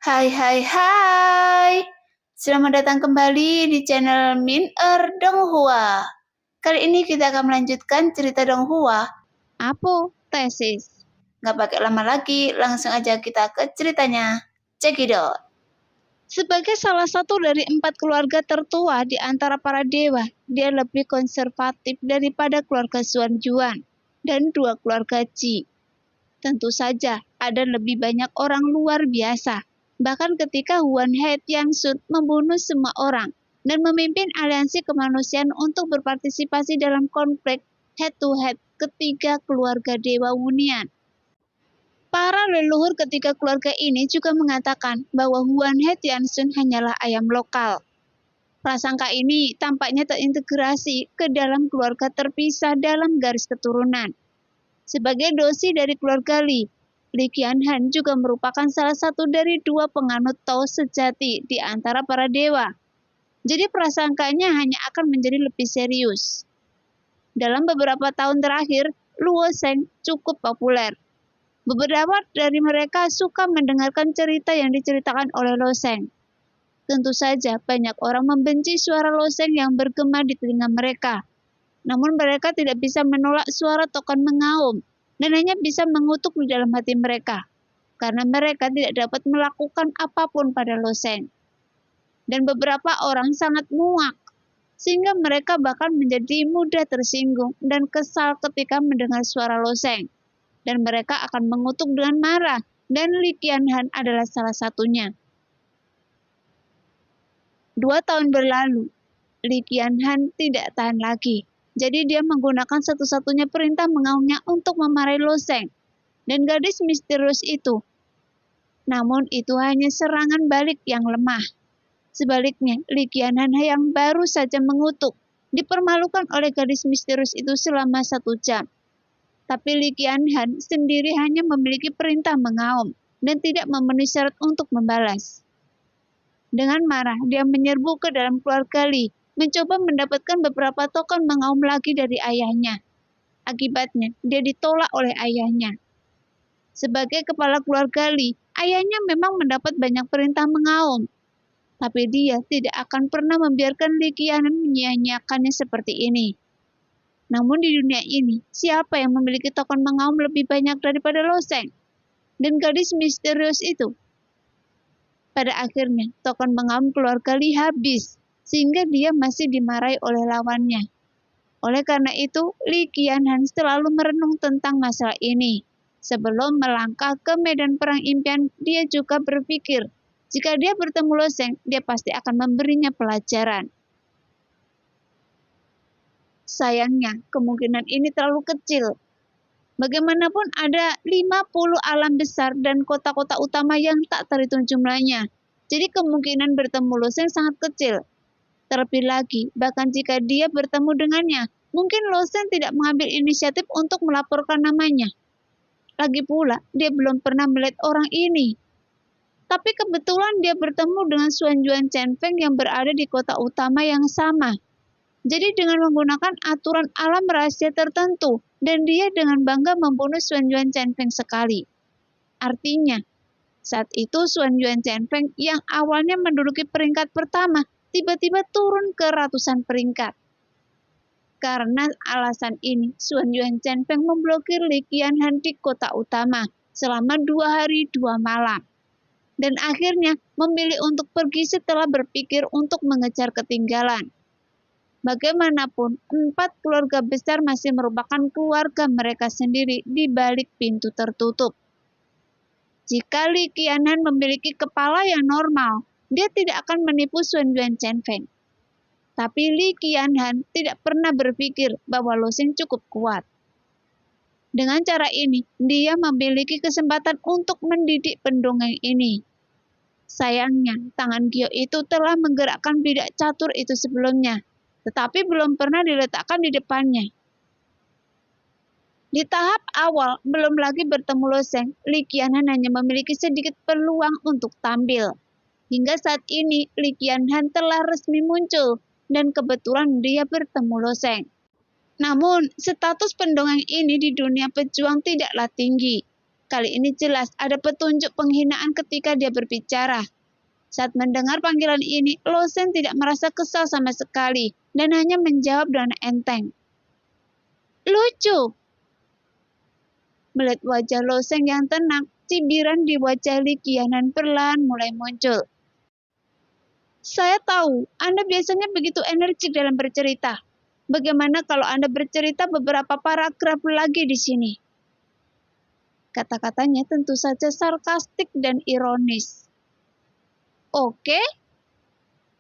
Hai hai hai. Selamat datang kembali di channel Min Donghua. Kali ini kita akan melanjutkan cerita Donghua. Apa tesis? Nggak pakai lama lagi, langsung aja kita ke ceritanya. Check it out. Sebagai salah satu dari 4 keluarga tertua di antara para dewa, dia lebih konservatif daripada keluarga Xuan Yuan dan 2 keluarga Qi. Tentu saja ada lebih banyak orang luar biasa. Bahkan ketika Huan He Tianxun membunuh semua orang dan memimpin aliansi kemanusiaan untuk berpartisipasi dalam konflik head-to-head ketiga keluarga Dewa Wunian. Para leluhur ketiga keluarga ini juga mengatakan bahwa Huan He Tianxun hanyalah ayam lokal. Prasangka ini tampaknya terintegrasi ke dalam keluarga terpisah dalam garis keturunan. Sebagai dosi dari keluarga Li Qianhan juga merupakan salah satu dari 2 penganut Tao sejati di antara para dewa. Jadi prasangkanya hanya akan menjadi lebih serius. Dalam beberapa tahun terakhir, Luo Sheng cukup populer. Beberapa dari mereka suka mendengarkan cerita yang diceritakan oleh Lo Sheng. Tentu saja banyak orang membenci suara Lo Sheng yang bergema di telinga mereka. Namun mereka tidak bisa menolak suara token mengaum dan hanya bisa mengutuk di dalam hati mereka. Karena mereka tidak dapat melakukan apapun pada Lo Sheng. Dan beberapa orang sangat muak, sehingga mereka bahkan menjadi mudah tersinggung dan kesal ketika mendengar suara Lo Sheng. Dan mereka akan mengutuk dengan marah, dan Li Qianhan adalah salah satunya. 2 tahun berlalu, Li Qianhan tidak tahan lagi. Jadi dia menggunakan satu-satunya perintah mengaumnya untuk memarahi Lo Sheng dan gadis misterius itu. Namun itu hanya serangan balik yang lemah. Sebaliknya, Li Qianhan yang baru saja mengutuk, dipermalukan oleh gadis misterius itu selama 1 jam. Tapi Li Qianhan sendiri hanya memiliki perintah mengaum dan tidak memenuhi syarat untuk membalas. Dengan marah, dia menyerbu ke dalam keluarga Li, mencoba mendapatkan beberapa token mengaum lagi dari ayahnya. Akibatnya, dia ditolak oleh ayahnya. Sebagai kepala keluarga Li, ayahnya memang mendapat banyak perintah mengaum. Tapi dia tidak akan pernah membiarkan Li Qianhan menyia-nyiakannya seperti ini. Namun di dunia ini, siapa yang memiliki token mengaum lebih banyak daripada Lo Sheng dan gadis misterius itu? Pada akhirnya, token mengaum keluarga Li habis, sehingga dia masih dimarahi oleh lawannya. Oleh karena itu, Li Qianhan selalu merenung tentang masalah ini. Sebelum melangkah ke medan perang impian, dia juga berpikir, jika dia bertemu Lo Sheng, dia pasti akan memberinya pelajaran. Sayangnya, kemungkinan ini terlalu kecil. Bagaimanapun ada 50 alam besar dan kota-kota utama yang tak terhitung jumlahnya. Jadi kemungkinan bertemu Lo Sheng sangat kecil. Terlebih lagi, bahkan jika dia bertemu dengannya, mungkin Lo Sheng tidak mengambil inisiatif untuk melaporkan namanya. Lagi pula, dia belum pernah melihat orang ini. Tapi kebetulan dia bertemu dengan Xuan Yuan Chen Feng yang berada di kota utama yang sama. Jadi dengan menggunakan aturan alam rahasia tertentu, dan dia dengan bangga membunuh Xuan Yuan Chen Feng sekali. Artinya, saat itu Xuan Yuan Chen Feng yang awalnya menduduki peringkat pertama, tiba-tiba turun ke ratusan peringkat. Karena alasan ini, Xuan Yuan Chen Feng memblokir Li Qianhan di kota utama selama 2 hari 2 malam. Dan akhirnya memilih untuk pergi setelah berpikir untuk mengejar ketinggalan. Bagaimanapun, 4 keluarga besar masih merupakan keluarga mereka sendiri di balik pintu tertutup. Jika Li Qianhan memiliki kepala yang normal, dia tidak akan menipu Xuan Yuan Chen Feng. Tapi Li Qianhan tidak pernah berpikir bahwa Lo Sheng cukup kuat. Dengan cara ini, dia memiliki kesempatan untuk mendidik pendongeng ini. Sayangnya, tangan Gio itu telah menggerakkan bidak catur itu sebelumnya, tetapi belum pernah diletakkan di depannya. Di tahap awal, belum lagi bertemu Lo Sheng, Li Qianhan hanya memiliki sedikit peluang untuk tampil. Hingga saat ini, Li Qianhan telah resmi muncul, dan kebetulan dia bertemu Lo Sheng. Namun, status pendongeng ini di dunia pejuang tidaklah tinggi. Kali ini jelas ada petunjuk penghinaan ketika dia berbicara. Saat mendengar panggilan ini, Lo Seng tidak merasa kesal sama sekali dan hanya menjawab dengan enteng. Lucu. Melihat wajah Lo Seng yang tenang, cibiran di wajah Li Qianhan perlahan mulai muncul. Saya tahu, Anda biasanya begitu energik dalam bercerita. Bagaimana kalau Anda bercerita beberapa paragraf lagi di sini? Kata-katanya tentu saja sarkastik dan ironis. Oke?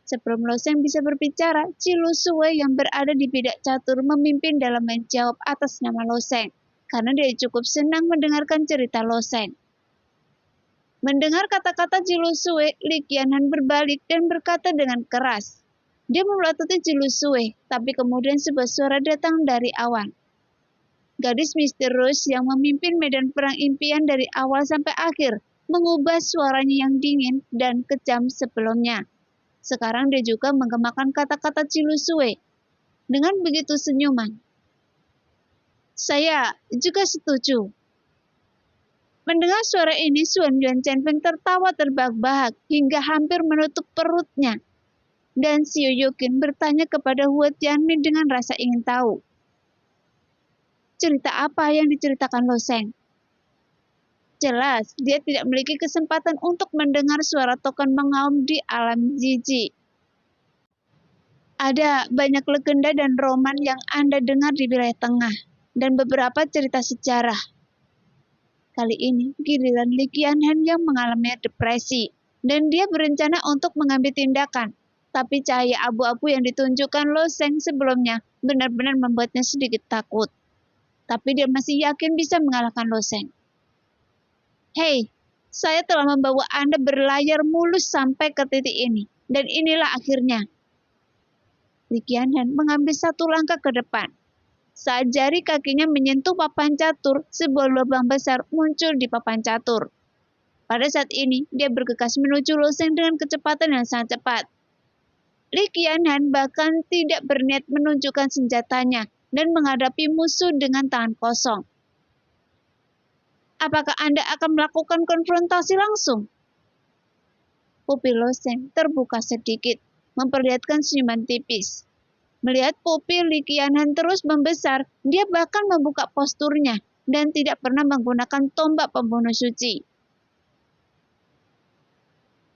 Sebelum Lo Seng bisa berbicara, Cilu Sue yang berada di bidak catur memimpin dalam menjawab atas nama Lo Seng, karena dia cukup senang mendengarkan cerita Lo Seng. Mendengar kata-kata Cilu Sue, Li Qianhan berbalik dan berkata dengan keras. Dia memelototi Cilu Sue, tapi kemudian sebuah suara datang dari awan. Gadis misterius yang memimpin medan perang impian dari awal sampai akhir mengubah suaranya yang dingin dan kejam sebelumnya. Sekarang dia juga menggemakan kata-kata Cilu Sue dengan begitu senyuman. Saya juga setuju. Mendengar suara ini, Suan Yuan Chenfeng tertawa terbahak-bahak hingga hampir menutup perutnya. Dan Xiu Yuqin bertanya kepada Hua Tianmin dengan rasa ingin tahu. Cerita apa yang diceritakan Lo Seng? Jelas, dia tidak memiliki kesempatan untuk mendengar suara token mengaum di alam jijik. Ada banyak legenda dan roman yang Anda dengar di wilayah tengah, dan beberapa cerita sejarah. Kali ini, giliran Li Qianhan yang mengalami depresi, dan dia berencana untuk mengambil tindakan. Tapi cahaya abu-abu yang ditunjukkan Lo Seng sebelumnya benar-benar membuatnya sedikit takut. Tapi dia masih yakin bisa mengalahkan Lo Seng. Hei, saya telah membawa Anda berlayar mulus sampai ke titik ini, dan inilah akhirnya. Li Qianhan mengambil satu langkah ke depan. Saat jari kakinya menyentuh papan catur, sebuah lubang besar muncul di papan catur. Pada saat ini, dia bergegas menuju Lo Seng dengan kecepatan yang sangat cepat. Li Qianhan bahkan tidak berniat menunjukkan senjatanya dan menghadapi musuh dengan tangan kosong. Apakah Anda akan melakukan konfrontasi langsung? Pupil Lo Seng terbuka sedikit, memperlihatkan senyuman tipis. Melihat pupil Li Qianhan terus membesar, dia bahkan membuka posturnya dan tidak pernah menggunakan tombak pembunuh suci.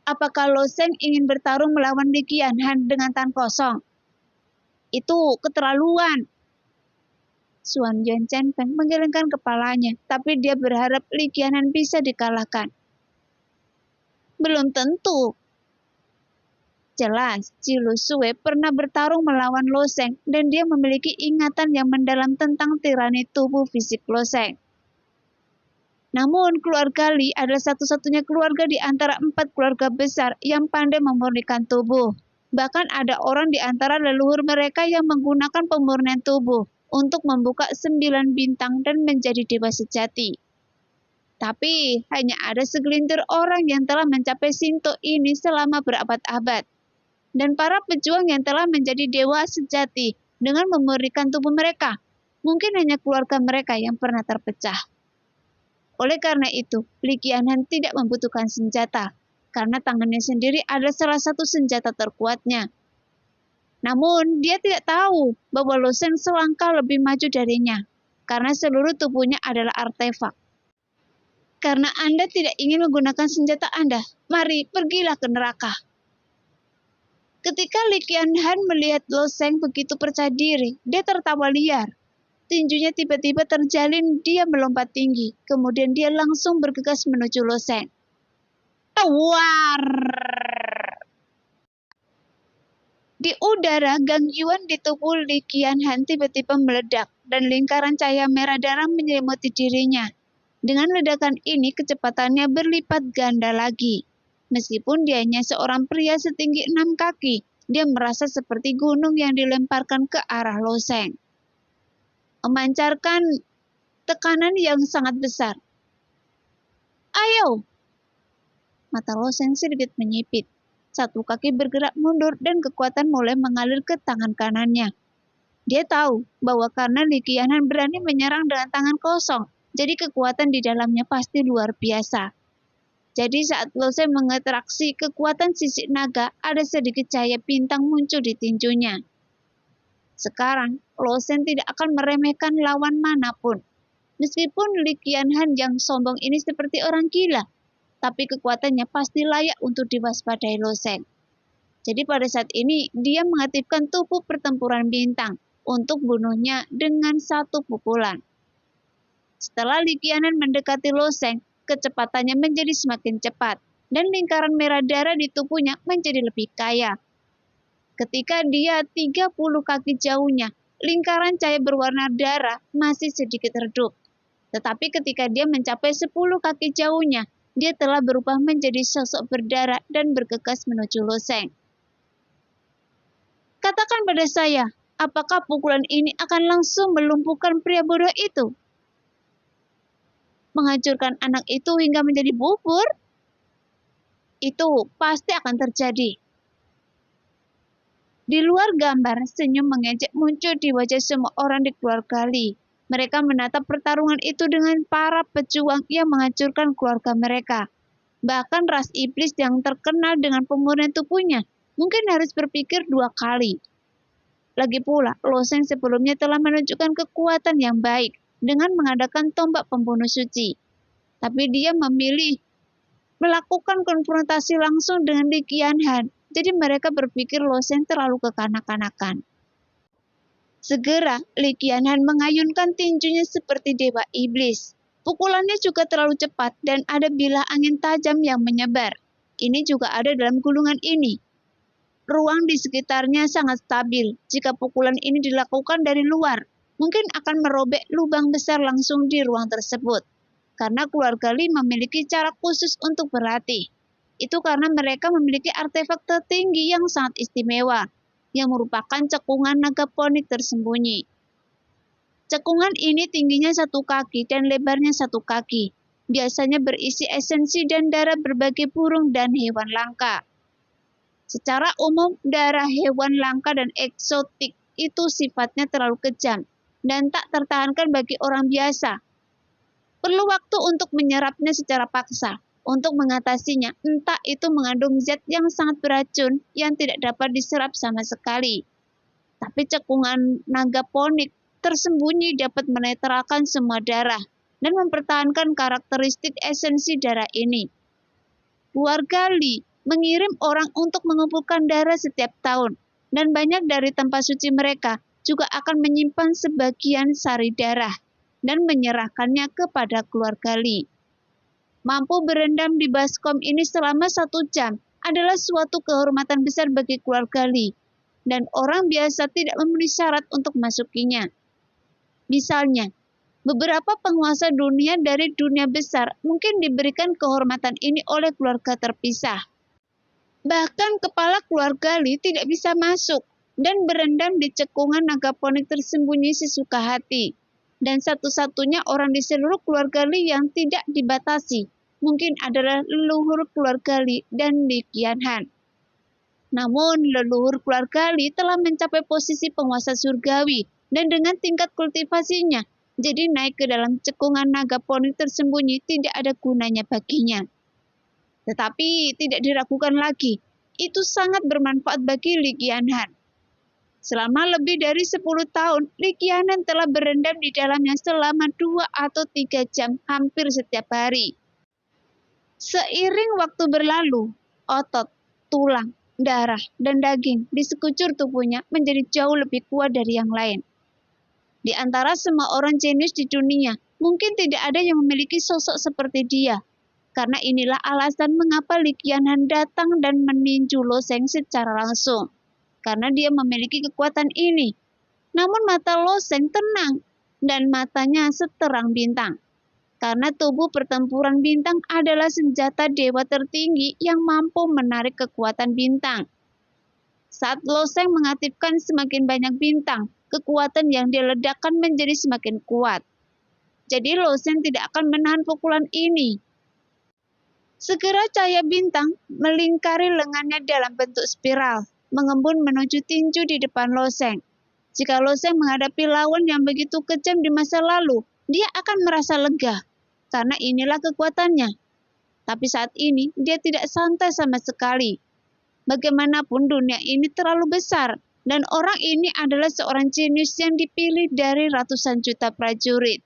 Apakah Lo Seng ingin bertarung melawan Li Qianhan dengan tangan kosong? Itu keterlaluan. Suan Yuan Chenfeng menggelengkan kepalanya, tapi dia berharap Li Qianhan bisa dikalahkan. Belum tentu. Jelas, Cilu Sue pernah bertarung melawan Lo Seng dan dia memiliki ingatan yang mendalam tentang tirani tubuh fisik Lo Seng. Namun, keluarga Li adalah satu-satunya keluarga di antara 4 keluarga besar yang pandai memurnikan tubuh. Bahkan ada orang di antara leluhur mereka yang menggunakan pemurnian tubuh untuk membuka 9 bintang dan menjadi dewa sejati. Tapi, hanya ada segelintir orang yang telah mencapai Shinto ini selama berabad-abad. Dan para pejuang yang telah menjadi dewa sejati dengan memurnikan tubuh mereka, mungkin hanya keluarga mereka yang pernah terpecah. Oleh karena itu, Li Qianhan tidak membutuhkan senjata, karena tangannya sendiri adalah salah satu senjata terkuatnya. Namun, dia tidak tahu bahwa Lo Seng selangkah lebih maju darinya, karena seluruh tubuhnya adalah artefak. Karena Anda tidak ingin menggunakan senjata Anda, mari pergilah ke neraka. Ketika Li Qianhan melihat Lo Seng begitu percaya diri, dia tertawa liar. Tinjunya tiba-tiba terjalin, dia melompat tinggi. Kemudian dia langsung bergegas menuju Lo Seng. War! Di udara, gangguan di tubuh Li Qianhan tiba-tiba meledak, dan lingkaran cahaya merah darah menyelimuti dirinya. Dengan ledakan ini, kecepatannya berlipat ganda lagi. Meskipun dia hanya seorang pria setinggi 6 kaki, dia merasa seperti gunung yang dilemparkan ke arah Lo Seng, memancarkan tekanan yang sangat besar. Ayo! Mata Lo Seng sedikit menyipit. Satu kaki bergerak mundur dan kekuatan mulai mengalir ke tangan kanannya. Dia tahu bahwa karena Li Qianhan berani menyerang dengan tangan kosong, Jadi kekuatan di dalamnya pasti luar biasa. Jadi saat Lo Sheng menginteraksi kekuatan sisik naga, ada sedikit cahaya bintang muncul di tinjunya. Sekarang, Lo Sheng tidak akan meremehkan lawan manapun. Meskipun Li Qianhan yang sombong ini seperti orang gila, tapi kekuatannya pasti layak untuk diwaspadai Lo Sheng. Jadi pada saat ini, dia mengaktifkan tubuh pertempuran bintang untuk bunuhnya dengan satu pukulan. Setelah Li Qianhan mendekati Lo Sheng, kecepatannya menjadi semakin cepat, dan lingkaran merah darah di tubuhnya menjadi lebih kaya. Ketika dia 30 kaki jauhnya, lingkaran cahaya berwarna darah masih sedikit redup. Tetapi ketika dia mencapai 10 kaki jauhnya, dia telah berubah menjadi sosok berdarah dan bergegas menuju Lo Sheng. Katakan pada saya, apakah pukulan ini akan langsung melumpuhkan pria bodoh itu? Menghancurkan anak itu hingga menjadi bubur? Itu pasti akan terjadi. Di luar gambar, senyum mengejek muncul di wajah semua orang di keluarga Li. Mereka menatap pertarungan itu dengan para pejuang yang menghancurkan keluarga mereka. Bahkan ras iblis yang terkenal dengan pemurnian tubuhnya mungkin harus berpikir 2 kali. Lagi pula, Lo Sheng sebelumnya telah menunjukkan kekuatan yang baik dengan mengadakan tombak pembunuh suci. Tapi dia memilih melakukan konfrontasi langsung dengan Li Qianhan. Jadi mereka berpikir Lo Sheng terlalu kekanak-kanakan. Segera, Li Qianhan mengayunkan tinjunya seperti dewa iblis. Pukulannya juga terlalu cepat dan ada bilah angin tajam yang menyebar. Ini juga ada dalam gulungan ini. Ruang di sekitarnya sangat stabil. Jika pukulan ini dilakukan dari luar, mungkin akan merobek lubang besar langsung di ruang tersebut. Karena keluarga Li memiliki cara khusus untuk berlatih. Itu karena mereka memiliki artefak tertinggi yang sangat istimewa, yang merupakan cekungan naga ponik tersembunyi. Cekungan ini tingginya 1 kaki dan lebarnya 1 kaki. Biasanya berisi esensi dan darah berbagai burung dan hewan langka. Secara umum, darah hewan langka dan eksotik itu sifatnya terlalu kejam dan tak tertahankan bagi orang biasa. Perlu waktu untuk menyerapnya secara paksa. Untuk mengatasinya, entah itu mengandung zat yang sangat beracun yang tidak dapat diserap sama sekali. Tapi cekungan naga ponik tersembunyi dapat menetralkan semua darah dan mempertahankan karakteristik esensi darah ini. Keluarga Li mengirim orang untuk mengumpulkan darah setiap tahun, dan banyak dari tempat suci mereka juga akan menyimpan sebagian sari darah dan menyerahkannya kepada keluarga Li. Mampu berendam di baskom ini selama 1 jam adalah suatu kehormatan besar bagi keluarga Li, dan orang biasa tidak memenuhi syarat untuk masukinya. Misalnya, beberapa penguasa dunia dari dunia besar mungkin diberikan kehormatan ini oleh keluarga terpisah. Bahkan kepala keluarga Li tidak bisa masuk dan berendam di cekungan naga ponik tersembunyi sesuka hati. Dan satu-satunya orang di seluruh keluarga Li yang tidak dibatasi mungkin adalah leluhur keluarga Li dan Li Qianhan. Namun leluhur keluarga Li telah mencapai posisi penguasa surgawi dan dengan tingkat kultivasinya, jadi naik ke dalam cekungan naga ponik tersembunyi tidak ada gunanya baginya. Tetapi tidak diragukan lagi, itu sangat bermanfaat bagi Li Qianhan. Selama lebih dari 10 tahun, Li Qianhan telah berendam di dalamnya selama 2 atau 3 jam hampir setiap hari. Seiring waktu berlalu, otot, tulang, darah, dan daging di sekucur tubuhnya menjadi jauh lebih kuat dari yang lain. Di antara semua orang jenius di dunia, mungkin tidak ada yang memiliki sosok seperti dia. Karena inilah alasan mengapa Li Qianhan datang dan meninju Lo Sheng secara langsung. Karena dia memiliki kekuatan ini. Namun mata Lo Sheng tenang dan matanya seterang bintang. Karena tubuh pertempuran bintang adalah senjata dewa tertinggi yang mampu menarik kekuatan bintang. Saat Lo Sheng mengaktifkan semakin banyak bintang, kekuatan yang dia ledakkan menjadi semakin kuat. Jadi Lo Sheng tidak akan menahan pukulan ini. Segera cahaya bintang melingkari lengannya dalam bentuk spiral, mengembun menuju tinju di depan Lo Sheng. Jika Lo Sheng menghadapi lawan yang begitu kejam di masa lalu, dia akan merasa lega, karena inilah kekuatannya. Tapi saat ini, dia tidak santai sama sekali. Bagaimanapun dunia ini terlalu besar, dan orang ini adalah seorang jenius yang dipilih dari ratusan juta prajurit.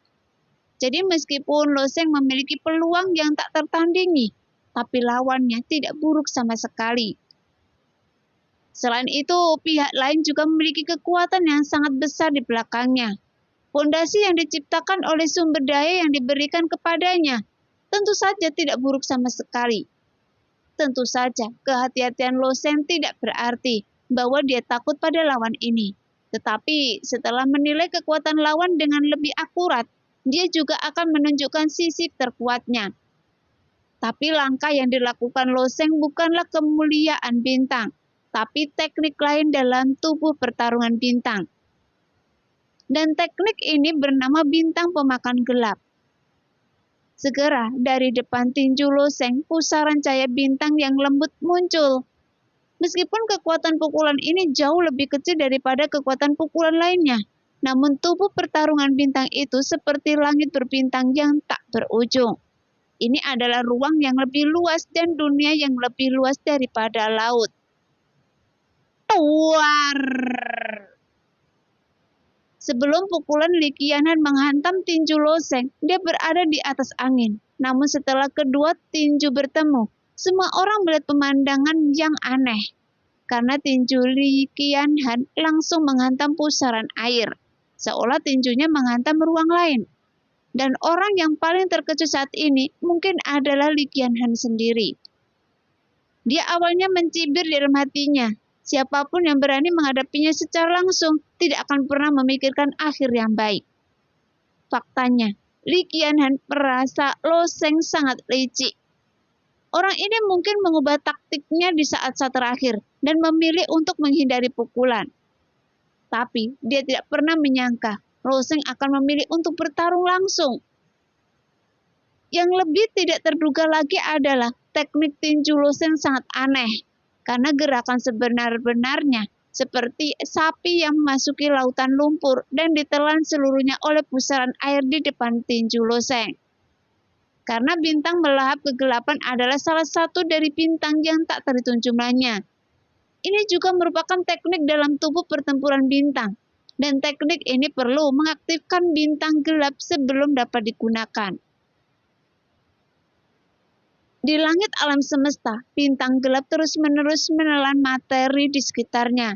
Jadi meskipun Lo Sheng memiliki peluang yang tak tertandingi, tapi lawannya tidak buruk sama sekali. Selain itu, pihak lain juga memiliki kekuatan yang sangat besar di belakangnya. Fondasi yang diciptakan oleh sumber daya yang diberikan kepadanya tentu saja tidak buruk sama sekali. Tentu saja, kehati-hatian Lo Sheng tidak berarti bahwa dia takut pada lawan ini. Tetapi setelah menilai kekuatan lawan dengan lebih akurat, dia juga akan menunjukkan sisi terkuatnya. Tapi langkah yang dilakukan Lo Sheng bukanlah kemuliaan bintang, tapi teknik lain dalam tubuh pertarungan bintang. Dan teknik ini bernama bintang pemakan gelap. Segera dari depan tinju Lo Sheng, pusaran cahaya bintang yang lembut muncul. Meskipun kekuatan pukulan ini jauh lebih kecil daripada kekuatan pukulan lainnya, namun tubuh pertarungan bintang itu seperti langit berbintang yang tak berujung. Ini adalah ruang yang lebih luas dan dunia yang lebih luas daripada laut. Tuar! Sebelum pukulan Li Qianhan menghantam tinju Lo Sheng, dia berada di atas angin. Namun setelah kedua tinju bertemu, semua orang melihat pemandangan yang aneh. Karena tinju Li Qianhan langsung menghantam pusaran air, seolah tinjunya menghantam ruang lain. Dan orang yang paling terkejut saat ini mungkin adalah Li Qianhan sendiri. Dia awalnya mencibir di dalam hatinya. Siapapun yang berani menghadapinya secara langsung tidak akan pernah memikirkan akhir yang baik. Faktanya, Li Qianhan merasa Lo Sheng sangat licik. Orang ini mungkin mengubah taktiknya di saat-saat terakhir dan memilih untuk menghindari pukulan. Tapi dia tidak pernah menyangka Lo Sheng akan memilih untuk bertarung langsung. Yang lebih tidak terduga lagi adalah teknik tinju Lo Sheng sangat aneh. Karena gerakan sebenar-benarnya seperti sapi yang memasuki lautan lumpur dan ditelan seluruhnya oleh pusaran air di depan tinju Lo Sheng. Karena bintang melahap kegelapan adalah salah satu dari bintang yang tak terhitung jumlahnya. Ini juga merupakan teknik dalam tubuh pertempuran bintang, dan teknik ini perlu mengaktifkan bintang gelap sebelum dapat digunakan. Di langit alam semesta, bintang gelap terus-menerus menelan materi di sekitarnya.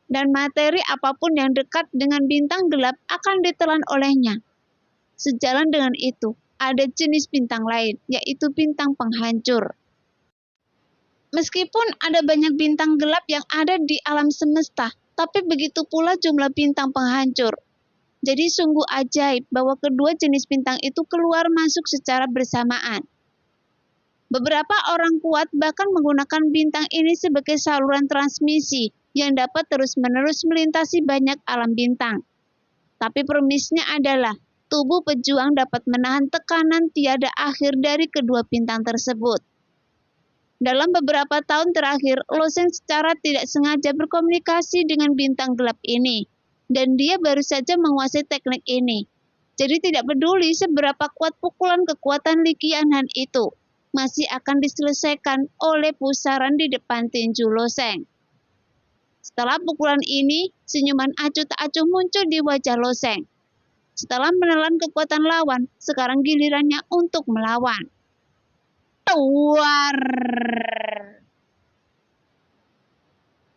Dan materi apapun yang dekat dengan bintang gelap akan ditelan olehnya. Sejalan dengan itu, ada jenis bintang lain, yaitu bintang penghancur. Meskipun ada banyak bintang gelap yang ada di alam semesta, tapi begitu pula jumlah bintang penghancur. Jadi sungguh ajaib bahwa kedua jenis bintang itu keluar masuk secara bersamaan. Beberapa orang kuat bahkan menggunakan bintang ini sebagai saluran transmisi yang dapat terus-menerus melintasi banyak alam bintang. Tapi premisnya adalah tubuh pejuang dapat menahan tekanan tiada akhir dari kedua bintang tersebut. Dalam beberapa tahun terakhir, Lo Sheng secara tidak sengaja berkomunikasi dengan bintang gelap ini, dan dia baru saja menguasai teknik ini. Jadi tidak peduli seberapa kuat pukulan kekuatan Li Qianhan itu, masih akan diselesaikan oleh pusaran di depan tinju Lo Sheng. Setelah pukulan ini, senyuman acuh tak acuh muncul di wajah Lo Sheng. Setelah menelan kekuatan lawan, sekarang gilirannya untuk melawan. Tuar!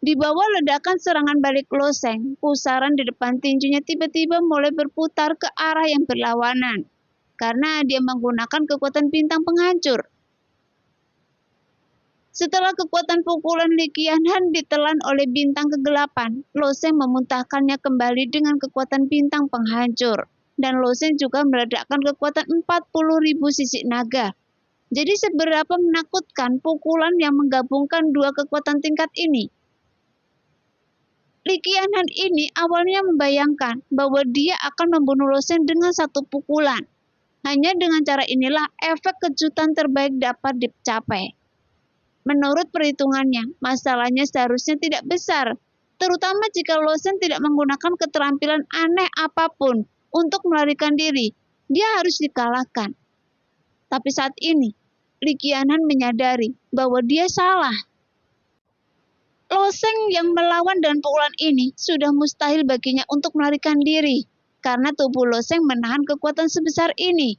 Di bawah ledakan serangan balik Lo Sheng, pusaran di depan tinjunya tiba-tiba mulai berputar ke arah yang berlawanan, karena dia menggunakan kekuatan bintang penghancur. Setelah kekuatan pukulan Li Qianhan ditelan oleh bintang kegelapan, Lo Sheng memuntahkannya kembali dengan kekuatan bintang penghancur. Dan Lo Sheng juga meledakkan kekuatan 40.000 sisik naga. Jadi seberapa menakutkan pukulan yang menggabungkan dua kekuatan tingkat ini? Li Qianhan ini awalnya membayangkan bahwa dia akan membunuh Lo Sheng dengan satu pukulan. Hanya dengan cara inilah efek kejutan terbaik dapat dicapai. Menurut perhitungannya, masalahnya seharusnya tidak besar, terutama jika Lo Sheng tidak menggunakan keterampilan aneh apapun untuk melarikan diri, Dia harus dikalahkan. Tapi saat ini, Li Qianhan menyadari bahwa dia salah. Loseng yang melawan dengan pukulan ini sudah mustahil baginya untuk melarikan diri, karena tubuh Loseng menahan kekuatan sebesar ini.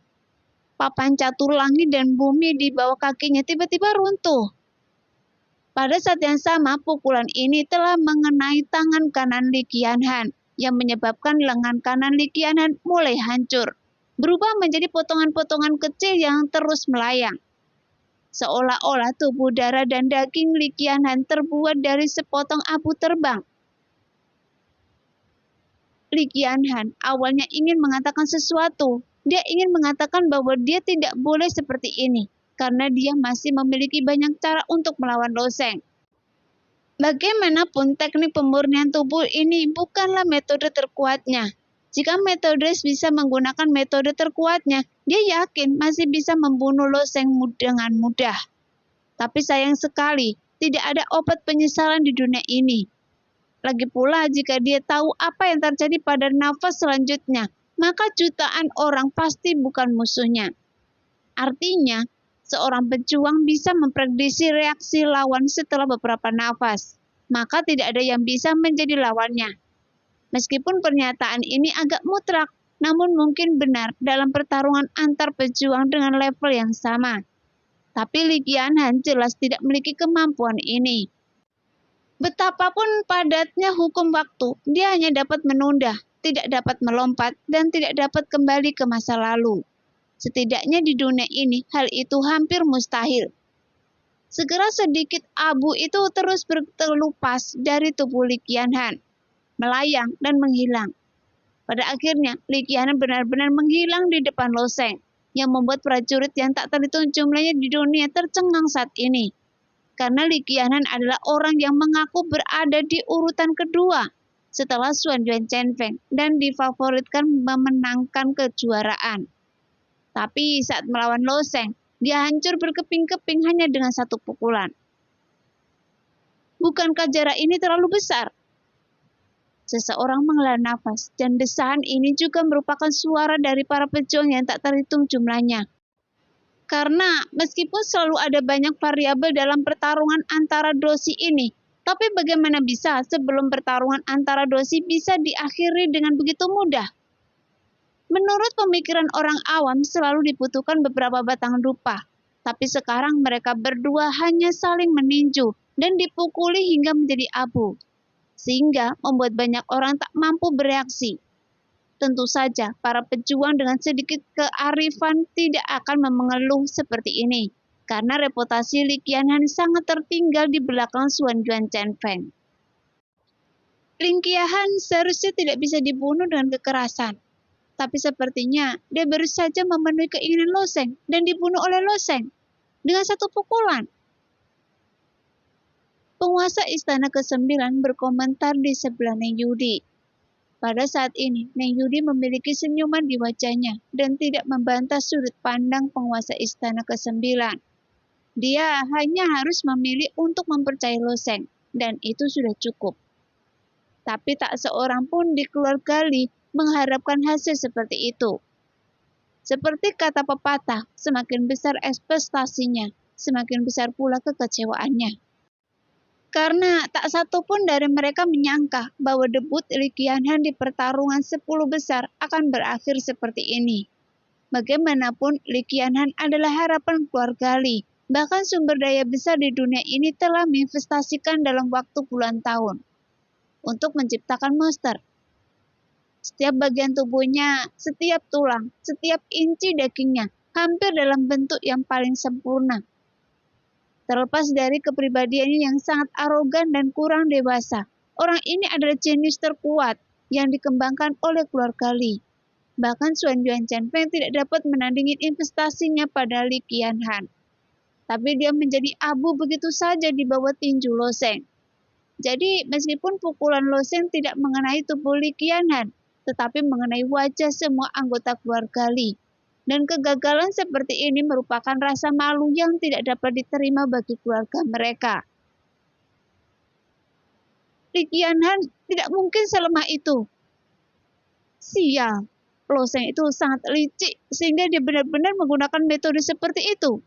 Papan catur langit dan bumi di bawah kakinya tiba-tiba runtuh. Pada saat yang sama, pukulan ini telah mengenai tangan kanan Li Qianhan, yang menyebabkan lengan kanan Li Qianhan mulai hancur, berubah menjadi potongan-potongan kecil yang terus melayang. Seolah-olah tubuh darah dan daging Li Qianhan terbuat dari sepotong abu terbang. Li Qianhan awalnya ingin mengatakan sesuatu. Dia ingin mengatakan bahwa dia tidak boleh seperti ini, karena dia masih memiliki banyak cara untuk melawan Loseng. Bagaimanapun teknik pemurnian tubuh ini bukanlah metode terkuatnya. Jika metode bisa menggunakan metode terkuatnya, dia yakin masih bisa membunuh Loseng dengan mudah. Tapi sayang sekali, tidak ada obat penyesalan di dunia ini. Lagi pula jika dia tahu apa yang terjadi pada nafas selanjutnya, maka jutaan orang pasti bukan musuhnya. Artinya, seorang pejuang bisa memprediksi reaksi lawan setelah beberapa nafas, maka tidak ada yang bisa menjadi lawannya. Meskipun pernyataan ini agak mutlak, namun mungkin benar dalam pertarungan antar pejuang dengan level yang sama. Tapi Li Qianhan jelas tidak memiliki kemampuan ini. Betapapun padatnya hukum waktu, dia hanya dapat menunda, tidak dapat melompat, dan tidak dapat kembali ke masa lalu. Setidaknya di dunia ini, hal itu hampir mustahil. Segera sedikit abu itu terus bertelupas dari tubuh Li Qianhan, melayang dan menghilang. Pada akhirnya, Li Qianhan benar-benar menghilang di depan Loseng, yang membuat prajurit yang tak terhitung jumlahnya di dunia tercengang saat ini. Karena Li Qianhan adalah orang yang mengaku berada di urutan kedua setelah Xuan Yuan Chengfeng dan difavoritkan memenangkan kejuaraan. Tapi saat melawan Loseng, dia hancur berkeping-keping hanya dengan satu pukulan. Bukankah jarak ini terlalu besar? Seseorang menghela nafas, dan desahan ini juga merupakan suara dari para pejuang yang tak terhitung jumlahnya. Karena meskipun selalu ada banyak variabel dalam pertarungan antara dosi ini, tapi bagaimana bisa sebelum pertarungan antara dosi bisa diakhiri dengan begitu mudah? Menurut pemikiran orang awam selalu dibutuhkan beberapa batang dupa, tapi sekarang mereka berdua hanya saling meninju dan dipukuli hingga menjadi abu, sehingga membuat banyak orang tak mampu bereaksi. Tentu saja, para pejuang dengan sedikit kearifan tidak akan mengeluh seperti ini, karena reputasi Li Qianhan sangat tertinggal di belakang Xuan Yuan Chengfeng. Li Qianhan seharusnya tidak bisa dibunuh dengan kekerasan, tapi sepertinya dia baru saja memenuhi keinginan Loseng dan dibunuh oleh Loseng dengan satu pukulan. Penguasa istana ke-9 berkomentar di sebelah Neng Yudi. Pada saat ini, Neng Yudi memiliki senyuman di wajahnya dan tidak membantah sudut pandang penguasa istana ke-9. Dia hanya harus memilih untuk mempercayai Loseng, dan itu sudah cukup. Tapi tak seorang pun di keluarga Li mengharapkan hasil seperti itu. Seperti kata pepatah, semakin besar ekspektasinya, semakin besar pula kekecewaannya. Karena tak satu pun dari mereka menyangka bahwa debut Li Qianhan di pertarungan 10 besar akan berakhir seperti ini. Bagaimanapun, Li Qianhan adalah harapan keluarga Li. Bahkan sumber daya besar di dunia ini telah menginvestasikan dalam waktu puluhan tahun untuk menciptakan monster. Setiap bagian tubuhnya, setiap tulang, setiap inci dagingnya, hampir dalam bentuk yang paling sempurna. Terlepas dari kepribadiannya yang sangat arogan dan kurang dewasa, orang ini adalah jenius terkuat yang dikembangkan oleh keluarga Li. Bahkan Xuan Yuan Chengfeng tidak dapat menandingi investasinya pada Li Qianhan. Tapi dia menjadi abu begitu saja di bawah tinju Loseng. Jadi meskipun pukulan Loseng tidak mengenai tubuh Li Qianhan, tetapi mengenai wajah semua anggota keluarga Li. Dan kegagalan seperti ini merupakan rasa malu yang tidak dapat diterima bagi keluarga mereka. Li Qianhan tidak mungkin selemah itu. Sial, Lo Sheng itu sangat licik sehingga dia benar-benar menggunakan metode seperti itu.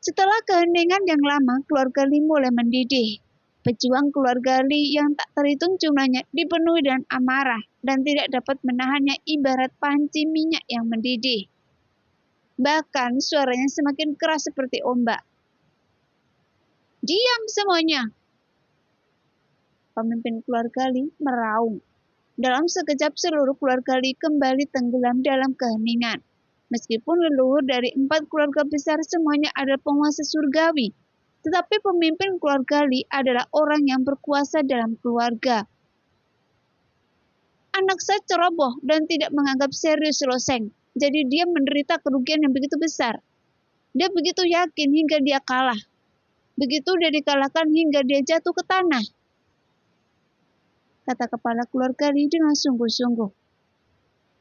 Setelah keheningan yang lama, keluarga Li mulai mendidih. Pejuang keluarga Li yang tak terhitung jumlahnya dipenuhi dengan amarah dan tidak dapat menahannya ibarat panci minyak yang mendidih. Bahkan suaranya semakin keras seperti ombak. "Diam semuanya!" Pemimpin keluarga Li meraung. Dalam sekejap seluruh keluarga Li kembali tenggelam dalam keheningan. Meskipun leluhur dari 4 keluarga besar semuanya adalah penguasa surgawi, tetapi pemimpin keluarga Li adalah orang yang berkuasa dalam keluarga. Anak saya ceroboh dan tidak menganggap serius Lo Sheng, jadi dia menderita kerugian yang begitu besar. Dia begitu yakin hingga dia kalah. Begitu dia dikalahkan hingga dia jatuh ke tanah, kata kepala keluarga Li dengan sungguh-sungguh.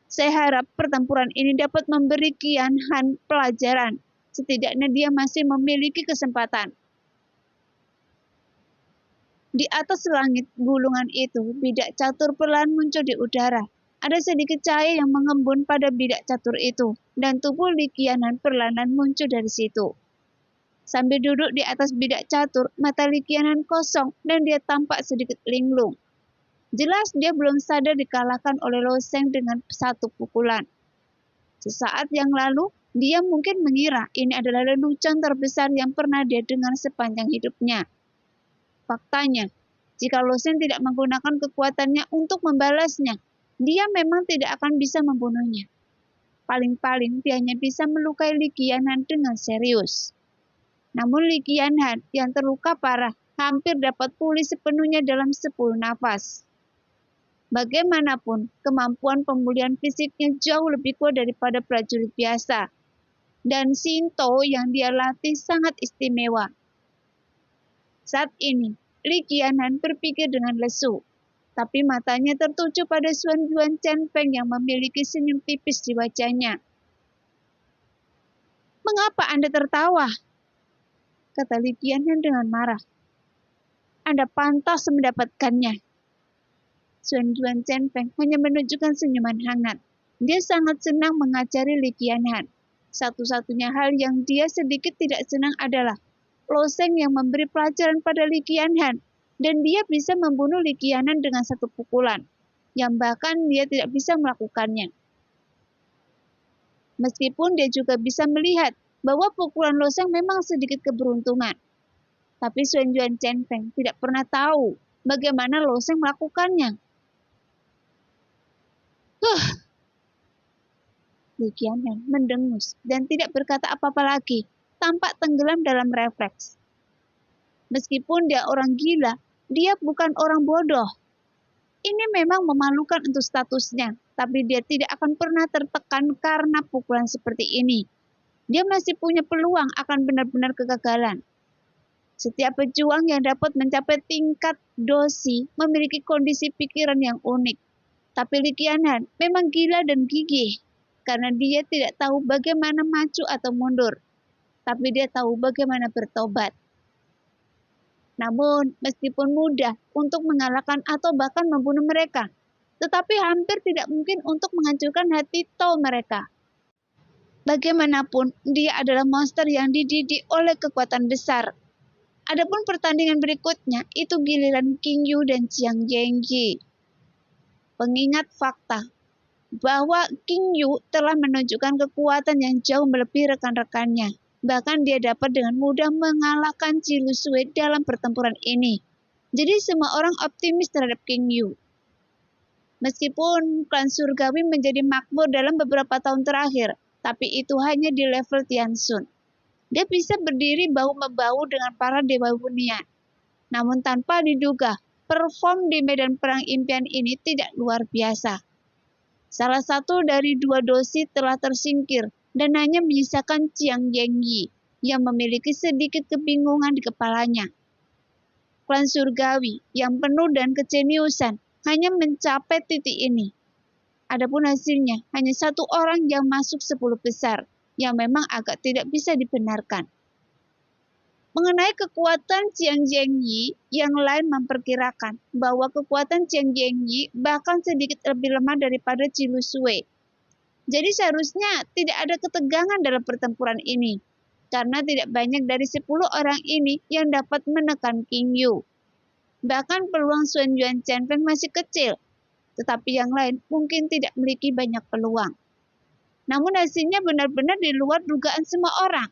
Saya harap pertempuran ini dapat memberi Qian Han pelajaran. Setidaknya dia masih memiliki kesempatan. Di atas langit gulungan itu, bidak catur perlahan muncul di udara. Ada sedikit cahaya yang mengembun pada bidak catur itu, dan tubuh Li Qianhan perlahan muncul dari situ. Sambil duduk di atas bidak catur, mata Li Qianhan kosong dan dia tampak sedikit linglung. Jelas dia belum sadar dikalahkan oleh Lo Sheng dengan satu pukulan. Sesaat yang lalu, dia mungkin mengira ini adalah lelucon terbesar yang pernah dia dengar sepanjang hidupnya. Faktanya, jika Lo Sheng tidak menggunakan kekuatannya untuk membalasnya, dia memang tidak akan bisa membunuhnya. Paling-paling dia hanya bisa melukai Li Qianhan dengan serius. Namun Li Qianhan yang terluka parah hampir dapat pulih sepenuhnya dalam 10 nafas. Bagaimanapun, kemampuan pemulihan fisiknya jauh lebih kuat daripada prajurit biasa. Dan Shinto yang dia latih sangat istimewa. Saat ini, Li Qianhan berpikir dengan lesu, tapi matanya tertuju pada Xuan Yuan Chen Feng yang memiliki senyum tipis di wajahnya. "Mengapa Anda tertawa?" kata Li Qianhan dengan marah. "Anda pantas mendapatkannya." Xuan Yuan Chen Feng hanya menunjukkan senyuman hangat. Dia sangat senang mengajari Li Qianhan. Satu-satunya hal yang dia sedikit tidak senang adalah Lo Sheng yang memberi pelajaran pada Li Qianhan, dan dia bisa membunuh Li Qianhan dengan satu pukulan, yang bahkan dia tidak bisa melakukannya. Meskipun dia juga bisa melihat bahwa pukulan Lo Sheng memang sedikit keberuntungan, tapi Xuan Yuan Chen Feng tidak pernah tahu bagaimana Lo Sheng melakukannya. Li Qianhan mendengus dan tidak berkata apa-apa lagi, tampak tenggelam dalam refleks. Meskipun dia orang gila, dia bukan orang bodoh. Ini memang memalukan untuk statusnya, tapi dia tidak akan pernah tertekan karena pukulan seperti ini. Dia masih punya peluang akan benar-benar kegagalan. Setiap pejuang yang dapat mencapai tingkat dosi memiliki kondisi pikiran yang unik. Tapi Li Qianhan memang gila dan gigih, karena dia tidak tahu bagaimana maju atau mundur, tapi dia tahu bagaimana bertobat. Namun, meskipun mudah untuk mengalahkan atau bahkan membunuh mereka, tetapi hampir tidak mungkin untuk menghancurkan hati Tao mereka. Bagaimanapun, dia adalah monster yang dididik oleh kekuatan besar. Adapun pertandingan berikutnya, itu giliran Qing Yu dan Jiang Yengyi. Pengingat fakta bahwa Qing Yu telah menunjukkan kekuatan yang jauh melebihi rekan-rekannya. Bahkan dia dapat dengan mudah mengalahkan Qi Lusui dalam pertempuran ini. Jadi semua orang optimis terhadap Qing Yu. Meskipun klan surgawi menjadi makmur dalam beberapa tahun terakhir, tapi itu hanya di level Tianshun. Dia bisa berdiri bahu-membahu dengan para dewa hunian. Namun tanpa diduga, perform di medan perang impian ini tidak luar biasa. Salah satu dari 2 dosi telah tersingkir dan hanya menyisakan Jiang Yengyi yang memiliki sedikit kebingungan di kepalanya. Klan surgawi yang penuh dan kejeniusan hanya mencapai titik ini. Adapun hasilnya hanya 1 orang yang masuk 10 besar, yang memang agak tidak bisa dibenarkan. Mengenai kekuatan Jiang Jiangyi, yang lain memperkirakan bahwa kekuatan Jiang Jiangyi bahkan sedikit lebih lemah daripada Qi Shui. Jadi seharusnya tidak ada ketegangan dalam pertempuran ini, karena tidak banyak dari 10 orang ini yang dapat menekan King Yu. Bahkan peluang Sun Yuan Chen-feng masih kecil, tetapi yang lain mungkin tidak memiliki banyak peluang. Namun hasilnya benar-benar di luar dugaan semua orang.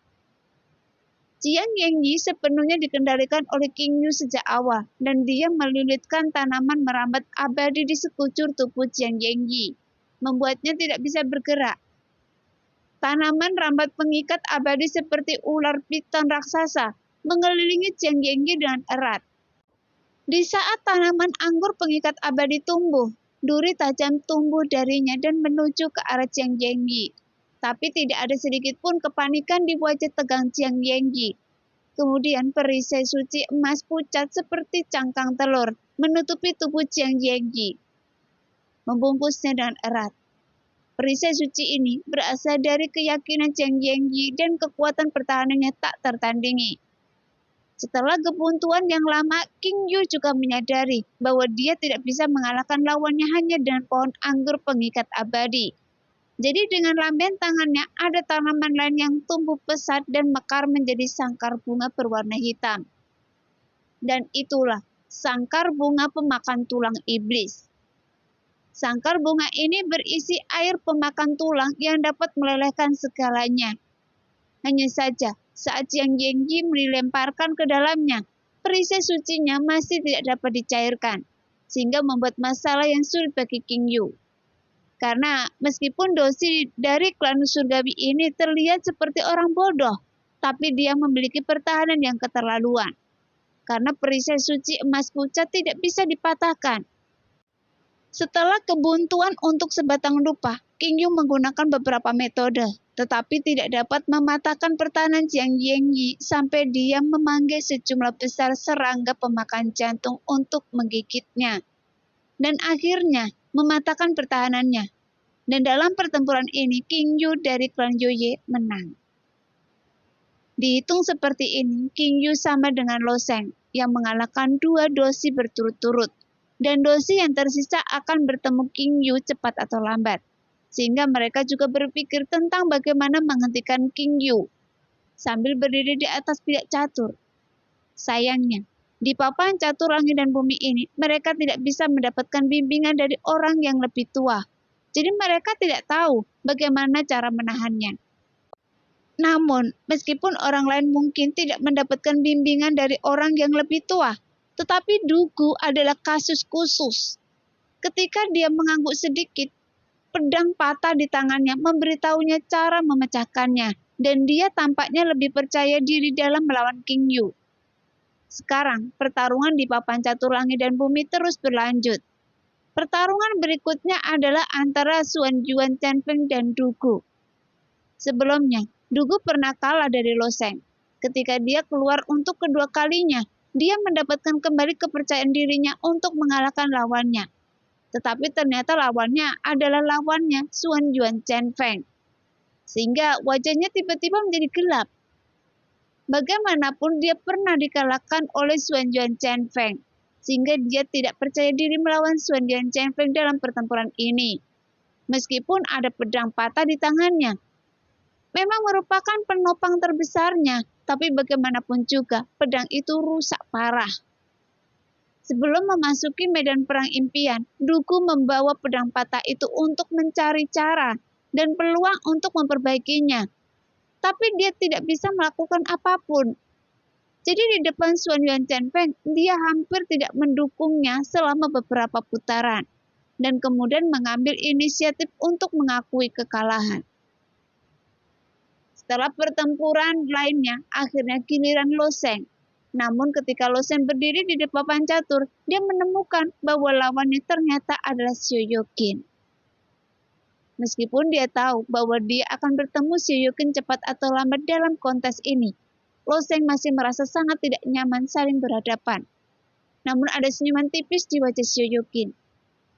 Jiang Yangyi sepenuhnya dikendalikan oleh King Yu sejak awal, dan dia melilitkan tanaman merambat abadi di sekucur tubuh Jiang Yangyi, membuatnya tidak bisa bergerak. Tanaman rambat pengikat abadi seperti ular piton raksasa mengelilingi Jiang Yangyi dengan erat. Di saat tanaman anggur pengikat abadi tumbuh, duri tajam tumbuh darinya dan menuju ke arah Jiang Yangyi. Tapi tidak ada sedikit pun kepanikan di wajah tegang Jiang Yangyi. Kemudian perisai suci emas pucat seperti cangkang telur menutupi tubuh Jiang Yangyi, membungkusnya dengan erat. Perisai suci ini berasal dari keyakinan Jiang Yangyi dan kekuatan pertahanannya tak tertandingi. Setelah kebuntuan yang lama, King Yu juga menyadari bahwa dia tidak bisa mengalahkan lawannya hanya dengan pohon anggur pengikat abadi. Jadi dengan lambaian tangannya ada tanaman lain yang tumbuh pesat dan mekar menjadi sangkar bunga berwarna hitam. Dan itulah sangkar bunga pemakan tulang iblis. Sangkar bunga ini berisi air pemakan tulang yang dapat melelehkan segalanya. Hanya saja saat Jiang Yangyi dilemparkan ke dalamnya, perisai sucinya masih tidak dapat dicairkan, sehingga membuat masalah yang sulit bagi King Yu. Karena meskipun dosi dari klan surgawi ini terlihat seperti orang bodoh, tapi dia memiliki pertahanan yang keterlaluan. Karena perisai suci emas pucat tidak bisa dipatahkan. Setelah kebuntuan untuk sebatang dupa, King Yu menggunakan beberapa metode, tetapi tidak dapat mematahkan pertahanan Jiang Yangyi sampai dia memanggil sejumlah besar serangga pemakan jantung untuk menggigitnya. Dan akhirnya mematahkan pertahanannya. Dan dalam pertempuran ini, King Yu dari klan Yoye menang. Dihitung seperti ini, King Yu sama dengan Lo Sheng yang mengalahkan 2 dosi berturut-turut. Dan dosi yang tersisa akan bertemu King Yu cepat atau lambat. Sehingga mereka juga berpikir tentang bagaimana menghentikan King Yu sambil berdiri di atas pidak catur. Sayangnya, di papan catur langit dan bumi ini, mereka tidak bisa mendapatkan bimbingan dari orang yang lebih tua. Jadi mereka tidak tahu bagaimana cara menahannya. Namun, meskipun orang lain mungkin tidak mendapatkan bimbingan dari orang yang lebih tua, tetapi Dugu adalah kasus khusus. Ketika dia mengangguk sedikit, pedang patah di tangannya memberitahunya cara memecahkannya, dan dia tampaknya lebih percaya diri dalam melawan King Yu. Sekarang, pertarungan di papan catur langit dan bumi terus berlanjut. Pertarungan berikutnya adalah antara Sun Yuan Chen-feng dan Dugu. Sebelumnya, Dugu pernah kalah dari Lo Sheng. Ketika dia keluar untuk kedua kalinya, dia mendapatkan kembali kepercayaan dirinya untuk mengalahkan lawannya. Tetapi ternyata lawannya adalah lawannya Sun Yuan Chen-feng. Sehingga wajahnya tiba-tiba menjadi gelap. Bagaimanapun dia pernah dikalahkan oleh Sun Yuan Chen-feng, sehingga dia tidak percaya diri melawan Sun Yuan Chen-feng dalam pertempuran ini. Meskipun ada pedang patah di tangannya, memang merupakan penopang terbesarnya, tapi bagaimanapun juga pedang itu rusak parah. Sebelum memasuki medan perang impian, Dugu membawa pedang patah itu untuk mencari cara dan peluang untuk memperbaikinya. Tapi dia tidak bisa melakukan apapun. Jadi di depan Sun Yuan Chen-feng, dia hampir tidak mendukungnya selama beberapa putaran. Dan kemudian mengambil inisiatif untuk mengakui kekalahan. Setelah pertempuran lainnya, akhirnya giliran Lo Sheng. Namun ketika Lo Sheng berdiri di papan catur, dia menemukan bahwa lawannya ternyata adalah Xiu Yuqin. Meskipun dia tahu bahwa dia akan bertemu Xiu Yuqin cepat atau lambat dalam kontes ini, Lo Sheng masih merasa sangat tidak nyaman saling berhadapan. Namun ada senyuman tipis di wajah Xiu Yuqin.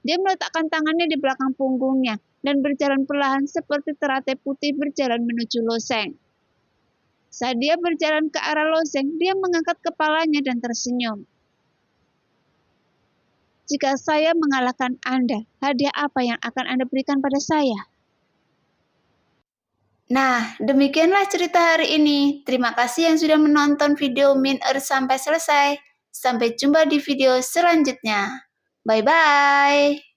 Dia meletakkan tangannya di belakang punggungnya dan berjalan perlahan seperti teratai putih berjalan menuju Lo Sheng. Saat dia berjalan ke arah loseng, dia mengangkat kepalanya dan tersenyum. Jika saya mengalahkan Anda, hadiah apa yang akan Anda berikan pada saya? Nah, demikianlah cerita hari ini. Terima kasih yang sudah menonton video Min sampai selesai. Sampai jumpa di video selanjutnya. Bye-bye.